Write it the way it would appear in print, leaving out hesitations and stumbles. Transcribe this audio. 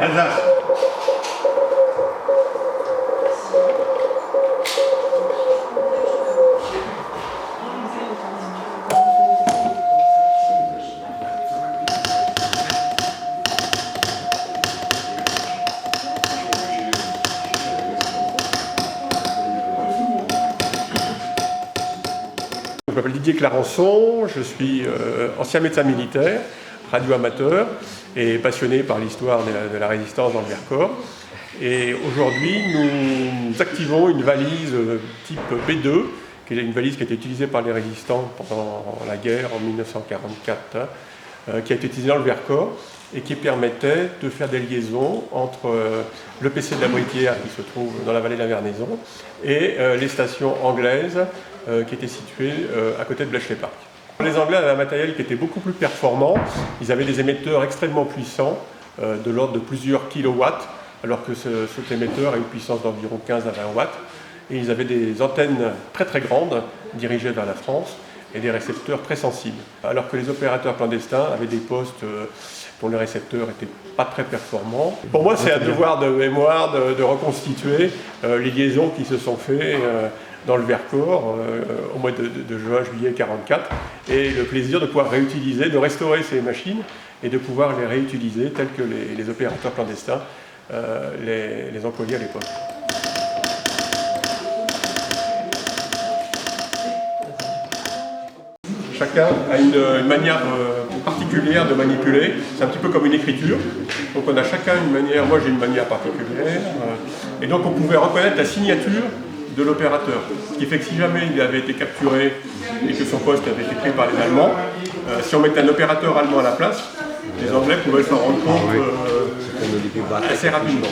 Alsace. Je m'appelle Didier Clarençon, je suis ancien médecin militaire, radio-amateur et passionné par l'histoire de la résistance dans le Vercors. Et aujourd'hui, nous activons une valise type B2, qui est une valise qui a été utilisée par les résistants pendant la guerre en 1944, qui a été utilisée dans le Vercors et qui permettait de faire des liaisons entre le PC de la Britière qui se trouve dans la vallée de la Vernaison et les stations anglaises qui étaient situées à côté de Bletchley Park. Les Anglais avaient un matériel qui était beaucoup plus performant. Ils avaient des émetteurs extrêmement puissants, de l'ordre de plusieurs kilowatts, alors que cet émetteur a une puissance d'environ 15 à 20 watts. Et ils avaient des antennes très très grandes dirigées vers la France et des récepteurs très sensibles. Alors que les opérateurs clandestins avaient des postes dont les récepteurs n'étaient pas très performants. Pour moi, c'est un devoir de mémoire de reconstituer les liaisons qui se sont faites dans le Vercors au mois de juin-juillet 1944 et le plaisir de pouvoir réutiliser, de restaurer ces machines et de pouvoir les réutiliser telles que les opérateurs clandestins les employaient à l'époque. Chacun a une manière particulière de manipuler, c'est un petit peu comme une écriture. Donc on a chacun une manière, moi j'ai une manière particulière, et donc on pouvait reconnaître la signature de l'opérateur. Ce qui fait que si jamais il avait été capturé et que son poste avait été pris par les Allemands, si on mettait un opérateur allemand à la place, les Anglais pouvaient s'en rendre compte assez rapidement.